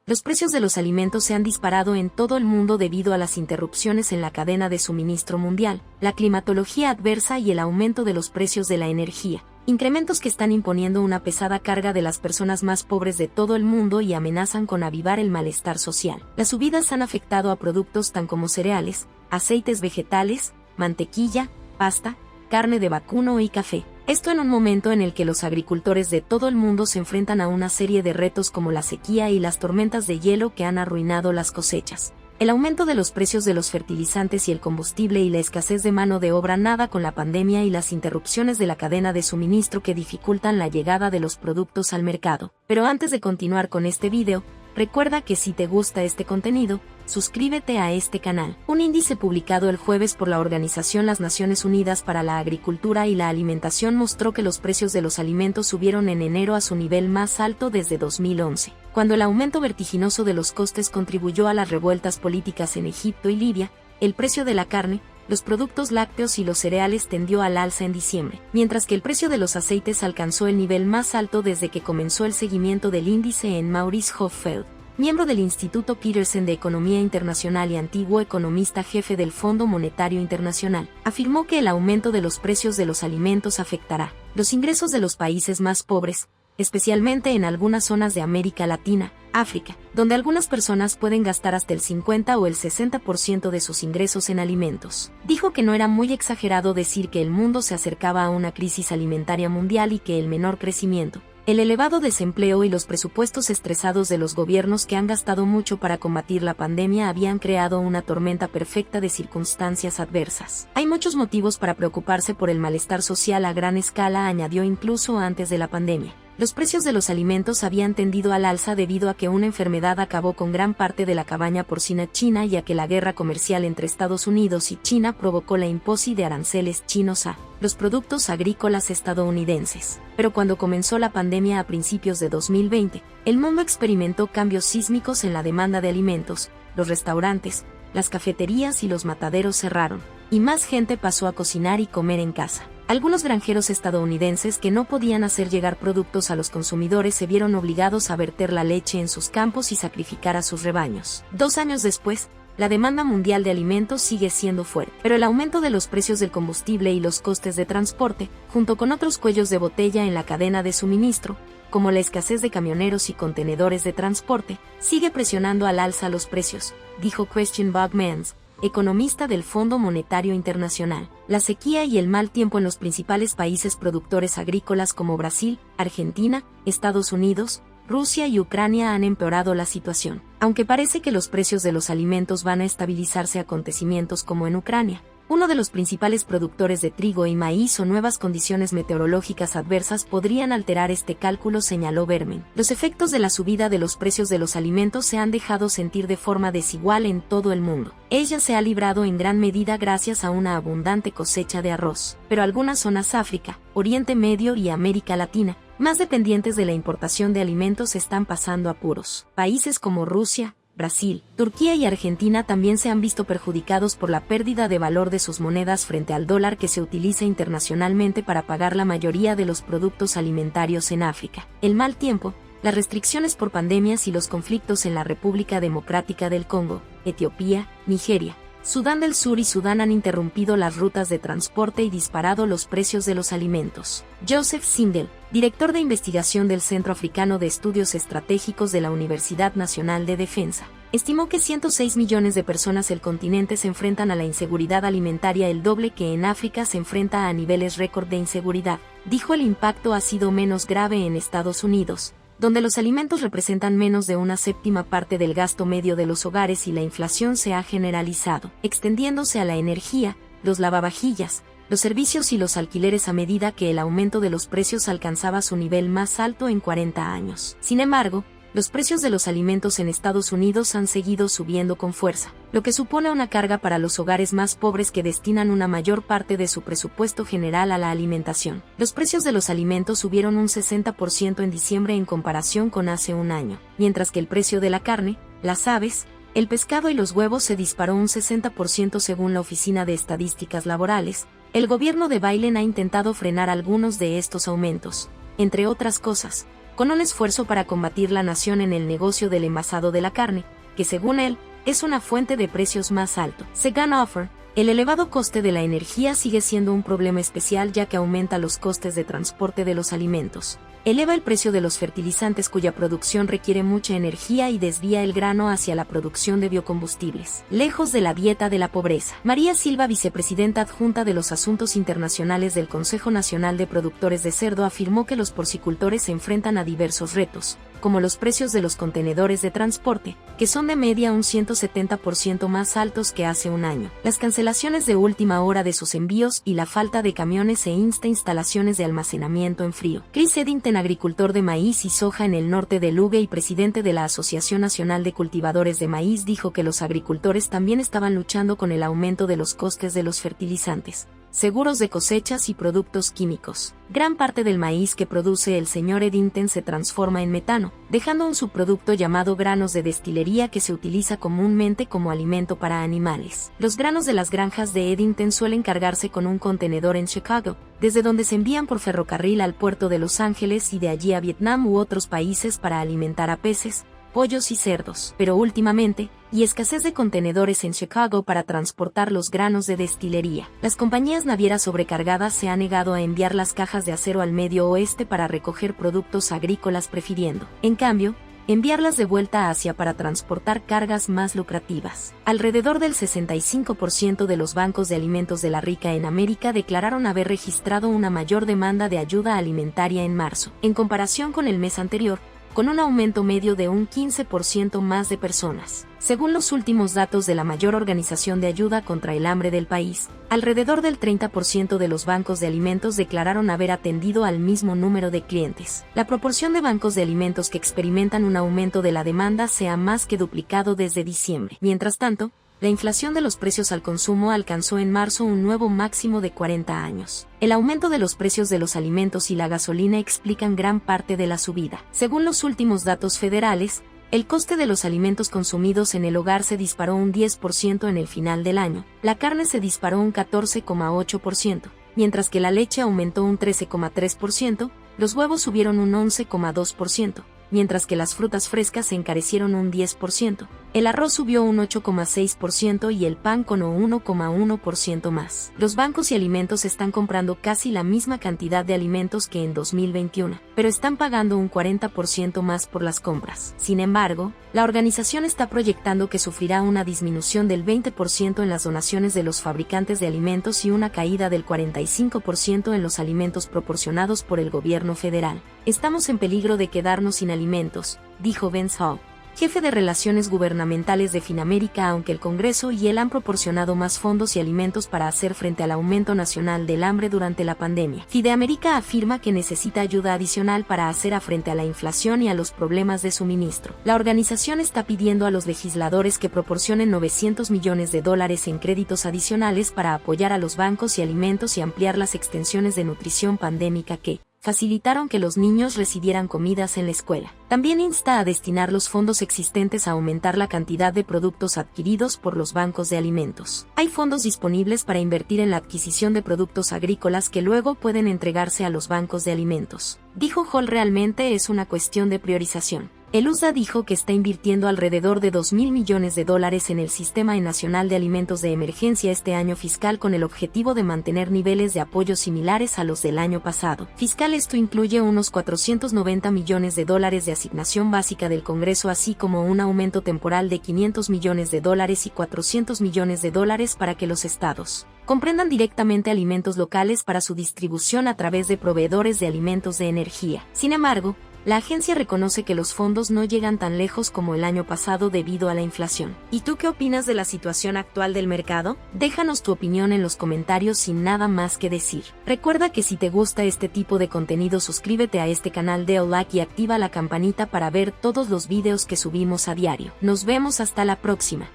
Los precios de los alimentos se han disparado en todo el mundo debido a las interrupciones en la cadena de suministro mundial, la climatología adversa y el aumento de los precios de la energía. Incrementos que están imponiendo una pesada carga de las personas más pobres de todo el mundo y amenazan con avivar el malestar social. Las subidas han afectado a productos tan como cereales, aceites vegetales, mantequilla, pasta, carne de vacuno y café. Esto en un momento en el que los agricultores de todo el mundo se enfrentan a una serie de retos como la sequía y las tormentas de hielo que han arruinado las cosechas. El aumento de los precios de los fertilizantes y el combustible y la escasez de mano de obra nada con la pandemia y las interrupciones de la cadena de suministro que dificultan la llegada de los productos al mercado. Pero antes de continuar con este video, recuerda que si te gusta este contenido, suscríbete a este canal. Un índice publicado el jueves por la Organización Las Naciones Unidas para la Agricultura y la Alimentación mostró que los precios de los alimentos subieron en enero a su nivel más alto desde 2011, cuando el aumento vertiginoso de los costes contribuyó a las revueltas políticas en Egipto y Libia. El precio de la carne, los productos lácteos y los cereales tendió al alza en diciembre, mientras que el precio de los aceites alcanzó el nivel más alto desde que comenzó el seguimiento del índice en Maurice Hoffeld, miembro del Instituto Peterson de Economía Internacional y antiguo economista jefe del Fondo Monetario Internacional, afirmó que el aumento de los precios de los alimentos afectará los ingresos de los países más pobres, especialmente en algunas zonas de América Latina, África, donde algunas personas pueden gastar hasta el 50 o el 60% de sus ingresos en alimentos. Dijo que no era muy exagerado decir que el mundo se acercaba a una crisis alimentaria mundial y que el menor crecimiento, el elevado desempleo y los presupuestos estresados de los gobiernos que han gastado mucho para combatir la pandemia habían creado una tormenta perfecta de circunstancias adversas. Hay muchos motivos para preocuparse por el malestar social a gran escala, añadió incluso antes de la pandemia. Los precios de los alimentos habían tendido al alza debido a que una enfermedad acabó con gran parte de la cabaña porcina china y a que la guerra comercial entre Estados Unidos y China provocó la imposición de aranceles chinos a los productos agrícolas estadounidenses. Pero cuando comenzó la pandemia a principios de 2020, el mundo experimentó cambios sísmicos en la demanda de alimentos, los restaurantes, las cafeterías y los mataderos cerraron, y más gente pasó a cocinar y comer en casa. Algunos granjeros estadounidenses que no podían hacer llegar productos a los consumidores se vieron obligados a verter la leche en sus campos y sacrificar a sus rebaños. 2 años después, la demanda mundial de alimentos sigue siendo fuerte, pero el aumento de los precios del combustible y los costes de transporte, junto con otros cuellos de botella en la cadena de suministro, como la escasez de camioneros y contenedores de transporte, sigue presionando al alza los precios, dijo Christian Bogmans, economista del Fondo Monetario Internacional. La sequía y el mal tiempo en los principales países productores agrícolas como Brasil, Argentina, Estados Unidos, Rusia y Ucrania han empeorado la situación. Aunque parece que los precios de los alimentos van a estabilizarse, acontecimientos como en Ucrania, uno de los principales productores de trigo y maíz, o nuevas condiciones meteorológicas adversas podrían alterar este cálculo, señaló Berman. Los efectos de la subida de los precios de los alimentos se han dejado sentir de forma desigual en todo el mundo. Ella se ha librado en gran medida gracias a una abundante cosecha de arroz, pero algunas zonas África, Oriente Medio y América Latina, más dependientes de la importación de alimentos, están pasando apuros. Países como Rusia, Brasil, Turquía y Argentina también se han visto perjudicados por la pérdida de valor de sus monedas frente al dólar, que se utiliza internacionalmente para pagar la mayoría de los productos alimentarios en África. El mal tiempo, las restricciones por pandemias y los conflictos en la República Democrática del Congo, Etiopía, Nigeria, Sudán del Sur y Sudán han interrumpido las rutas de transporte y disparado los precios de los alimentos. Joseph Sindel, director de investigación del Centro Africano de Estudios Estratégicos de la Universidad Nacional de Defensa, estimó que 106 millones de personas del continente se enfrentan a la inseguridad alimentaria, el doble que en África se enfrenta a niveles récord de inseguridad. Dijo: el impacto ha sido menos grave en Estados Unidos, donde los alimentos representan menos de una séptima parte del gasto medio de los hogares y la inflación se ha generalizado, extendiéndose a la energía, los lavavajillas, los servicios y los alquileres a medida que el aumento de los precios alcanzaba su nivel más alto en 40 años. Sin embargo, los precios de los alimentos en Estados Unidos han seguido subiendo con fuerza, lo que supone una carga para los hogares más pobres que destinan una mayor parte de su presupuesto general a la alimentación. Los precios de los alimentos subieron un 60% en diciembre en comparación con hace un año, mientras que el precio de la carne, las aves, el pescado y los huevos se disparó un 60% según la Oficina de Estadísticas Laborales. El gobierno de Biden ha intentado frenar algunos de estos aumentos, entre otras cosas, con un esfuerzo para combatir la nación en el negocio del envasado de la carne, que según él, es una fuente de precios más alto. Según Offer, el elevado coste de la energía sigue siendo un problema especial ya que aumenta los costes de transporte de los alimentos. Eleva el precio de los fertilizantes cuya producción requiere mucha energía y desvía el grano hacia la producción de biocombustibles. Lejos de la dieta de la pobreza. María Silva, vicepresidenta adjunta de los Asuntos Internacionales del Consejo Nacional de Productores de Cerdo, afirmó que los porcicultores se enfrentan a diversos retos, como los precios de los contenedores de transporte, que son de media un 170% más altos que hace un año, las cancelaciones de última hora de sus envíos y la falta de camiones e instalaciones de almacenamiento en frío. Chris Eddington, agricultor de maíz y soja en el norte de Lugue y presidente de la Asociación Nacional de Cultivadores de Maíz, dijo que los agricultores también estaban luchando con el aumento de los costes de los fertilizantes, seguros de cosechas y productos químicos. Gran parte del maíz que produce el señor Eddington se transforma en metano, dejando un subproducto llamado granos de destilería que se utiliza comúnmente como alimento para animales. Los granos de las granjas de Eddington suelen cargarse con un contenedor en Chicago, desde donde se envían por ferrocarril al puerto de Los Ángeles y de allí a Vietnam u otros países para alimentar a peces, pollos y cerdos, pero últimamente, y escasez de contenedores en Chicago para transportar los granos de destilería. Las compañías navieras sobrecargadas se han negado a enviar las cajas de acero al Medio Oeste para recoger productos agrícolas, prefiriendo, en cambio, enviarlas de vuelta a Asia para transportar cargas más lucrativas. Alrededor del 65% de los bancos de alimentos de la RICA en América declararon haber registrado una mayor demanda de ayuda alimentaria en marzo, en comparación con el mes anterior, con un aumento medio de un 15% más de personas. Según los últimos datos de la mayor organización de ayuda contra el hambre del país, alrededor del 30% de los bancos de alimentos declararon haber atendido al mismo número de clientes. La proporción de bancos de alimentos que experimentan un aumento de la demanda se ha más que duplicado desde diciembre. Mientras tanto, la inflación de los precios al consumo alcanzó en marzo un nuevo máximo de 40 años. El aumento de los precios de los alimentos y la gasolina explican gran parte de la subida. Según los últimos datos federales, el coste de los alimentos consumidos en el hogar se disparó un 10% en el final del año, la carne se disparó un 14,8%, mientras que la leche aumentó un 13,3%, los huevos subieron un 11,2%, mientras que las frutas frescas se encarecieron un 10%, el arroz subió un 8,6% y el pan con un 1,1% más. Los bancos y alimentos están comprando casi la misma cantidad de alimentos que en 2021, pero están pagando un 40% más por las compras. Sin embargo, la organización está proyectando que sufrirá una disminución del 20% en las donaciones de los fabricantes de alimentos y una caída del 45% en los alimentos proporcionados por el gobierno federal. Estamos en peligro de quedarnos sin alimentos, dijo Vince Hall, jefe de Relaciones Gubernamentales de Finamérica. Aunque el Congreso y él han proporcionado más fondos y alimentos para hacer frente al aumento nacional del hambre durante la pandemia, FideAmerica afirma que necesita ayuda adicional para hacer frente a la inflación y a los problemas de suministro. La organización está pidiendo a los legisladores que proporcionen $900 millones en créditos adicionales para apoyar a los bancos y alimentos y ampliar las extensiones de nutrición pandémica que facilitaron que los niños recibieran comidas en la escuela. También insta a destinar los fondos existentes a aumentar la cantidad de productos adquiridos por los bancos de alimentos. Hay fondos disponibles para invertir en la adquisición de productos agrícolas que luego pueden entregarse a los bancos de alimentos, dijo Hall. Realmente es una cuestión de priorización. El USDA dijo que está invirtiendo alrededor de $2.000 millones en el Sistema Nacional de Alimentos de Emergencia este año fiscal con el objetivo de mantener niveles de apoyo similares a los del año pasado. Fiscal, esto incluye unos $490 millones de asignación básica del Congreso, así como un aumento temporal de $500 millones y $400 millones para que los estados comprendan directamente alimentos locales para su distribución a través de proveedores de alimentos de energía. Sin embargo, la agencia reconoce que los fondos no llegan tan lejos como el año pasado debido a la inflación. ¿Y tú qué opinas de la situación actual del mercado? Déjanos tu opinión en los comentarios sin nada más que decir. Recuerda que si te gusta este tipo de contenido, suscríbete a este canal, de like y activa la campanita para ver todos los videos que subimos a diario. Nos vemos hasta la próxima.